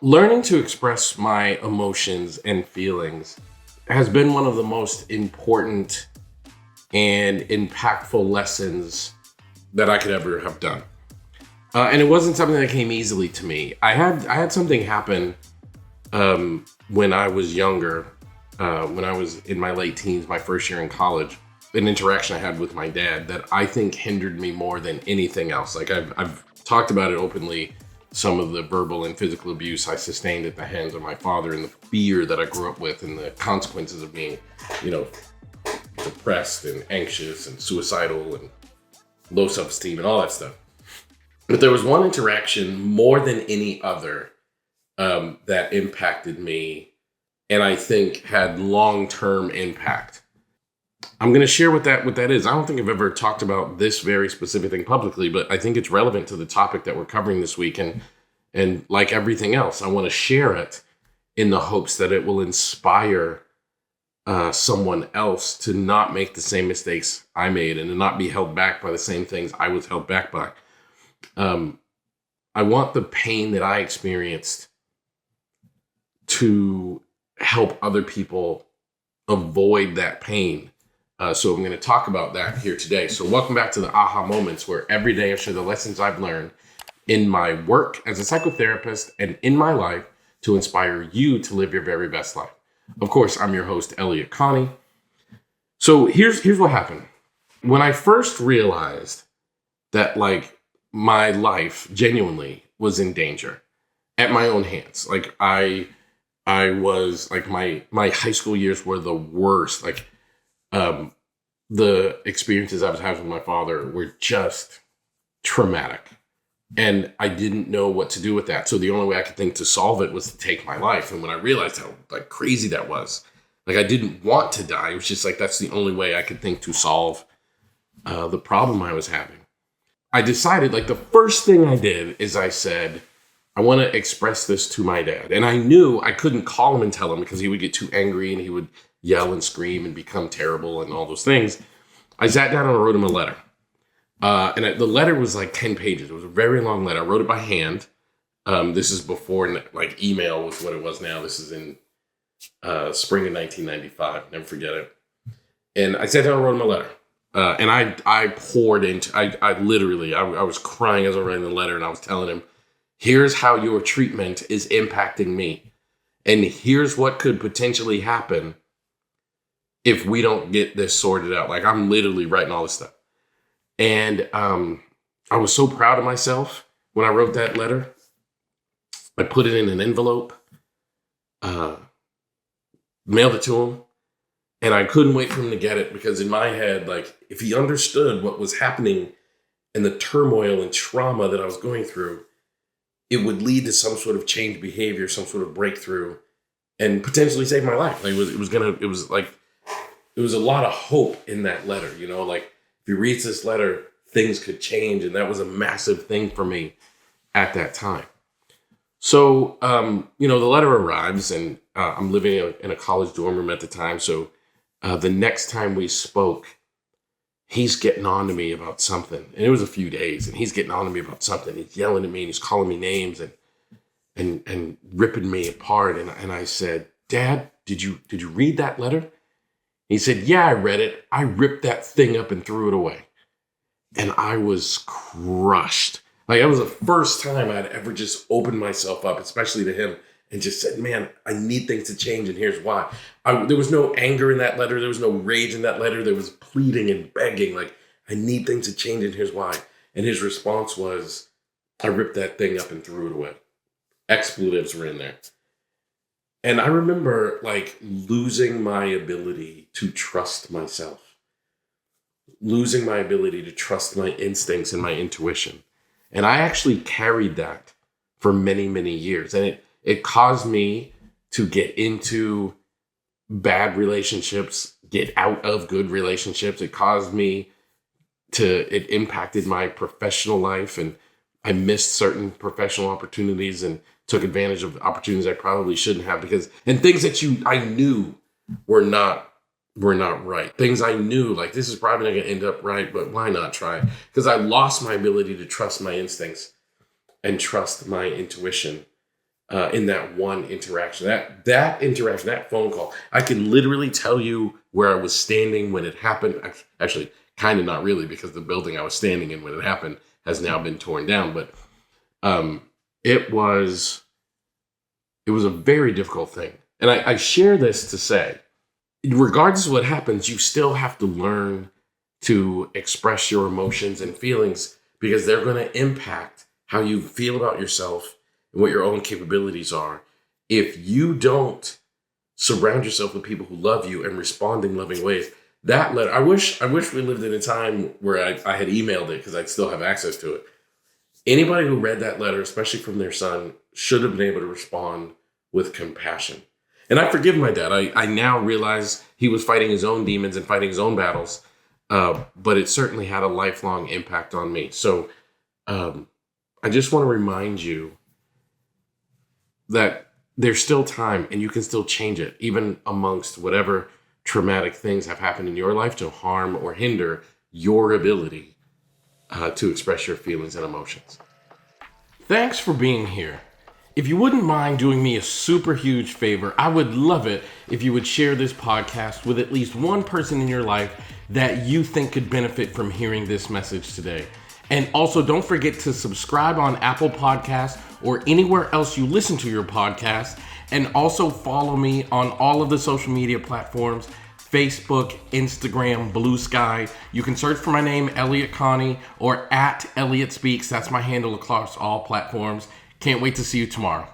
Learning to express my emotions and feelings has been one of the most important and impactful lessons that I could ever have done. And it wasn't something that came easily to me. I had something happen when I was younger, when I was in my late teens, my first year in college. An interaction I had with my dad that I think hindered me more than anything else. Like I've talked about it openly, some of the verbal and physical abuse I sustained at the hands of my father and the fear that I grew up with and the consequences of being, you know, depressed and anxious and suicidal and low self-esteem and all that stuff. But there was one interaction more than any other that impacted me and I think had long-term impact. I'm going to share what that is. I don't think I've ever talked about this very specific thing publicly, but I think it's relevant to the topic that we're covering this week. And like everything else, I want to share it in the hopes that it will inspire someone else to not make the same mistakes I made and to not be held back by the same things I was held back by. I want the pain that I experienced to help other people avoid that pain. So I'm going to talk about that here today. So welcome back to the Aha Moments, where every day I share the lessons I've learned in my work as a psychotherapist and in my life to inspire you to live your very best life. Of course, I'm your host, Elliott Connie. So here's what happened. When I first realized that my life genuinely was in danger at my own hands, I was my high school years were the worst. The experiences I was having with my father were just traumatic. And I didn't know what to do with that. So the only way I could think to solve it was to take my life. And when I realized how crazy that was, I didn't want to die. It was just that's the only way I could think to solve the problem I was having. I decided the first thing I did is I said, I want to express this to my dad. And I knew I couldn't call him and tell him because he would get too angry and he would yell and scream and become terrible and all those things. I sat down and I wrote him a letter. The letter was 10 pages. It was a very long letter. I wrote it by hand. This is before email was what it was now. This is in spring of 1995. Never forget it. And I sat down and wrote him a letter. And I poured into, I literally was crying as I was writing the letter and I was telling him, here's how your treatment is impacting me. And here's what could potentially happen if we don't get this sorted out. I'm literally writing all this stuff. And I was so proud of myself when I wrote that letter. I put it in an envelope, mailed it to him, and I couldn't wait for him to get it because in my head, if he understood what was happening and the turmoil and trauma that I was going through, it would lead to some sort of change behavior, some sort of breakthrough, and potentially save my life. It was a lot of hope in that letter, if he reads this letter, things could change. And that was a massive thing for me at that time. So, the letter arrives and I'm living in a college dorm room at the time. So the next time we spoke, he's getting on to me about something. And it was a few days and he's getting on to me about something. He's yelling at me and he's calling me names and ripping me apart. And I said, Dad, did you read that letter? He said, yeah, I read it. I ripped that thing up and threw it away. And I was crushed. That was the first time I'd ever just opened myself up, especially to him, and just said, man, I need things to change, and here's why. There was no anger in that letter. There was no rage in that letter. There was pleading and begging, I need things to change, and here's why. And his response was, I ripped that thing up and threw it away. Expletives were in there. And I remember losing my ability to trust myself, losing my ability to trust my instincts and my intuition. And I actually carried that for many, many years. And it caused me to get into bad relationships, get out of good relationships. It impacted my professional life. And I missed certain professional opportunities and took advantage of opportunities I probably shouldn't have and things that I knew were not right. Things I knew this is probably not going to end up right, but why not try? Because I lost my ability to trust my instincts and trust my intuition in that one interaction. That interaction, that phone call, I can literally tell you where I was standing when it happened. Actually, kind of not really, because the building I was standing in when it happened has now been torn down. But it was a very difficult thing. And I share this to say, regardless of what happens, you still have to learn to express your emotions and feelings, because they're going to impact how you feel about yourself and what your own capabilities are. If you don't surround yourself with people who love you and respond in loving ways, that letter, I wish we lived in a time where I had emailed it, because I'd still have access to it. Anybody who read that letter, especially from their son, should have been able to respond with compassion. And I forgive my dad. I now realize he was fighting his own demons and fighting his own battles, but it certainly had a lifelong impact on me. So I just want to remind you that there's still time, and you can still change it, even amongst whatever traumatic things have happened in your life to harm or hinder your ability to express your feelings and emotions. Thanks for being here. If you wouldn't mind doing me a super huge favor, I would love it if you would share this podcast with at least one person in your life that you think could benefit from hearing this message today. And also, don't forget to subscribe on Apple Podcasts or anywhere else you listen to your podcast. And also follow me on all of the social media platforms: Facebook, Instagram, Blue Sky. You can search for my name, Elliott Connie, or at Elliott Speaks. That's my handle across all platforms. Can't wait to see you tomorrow.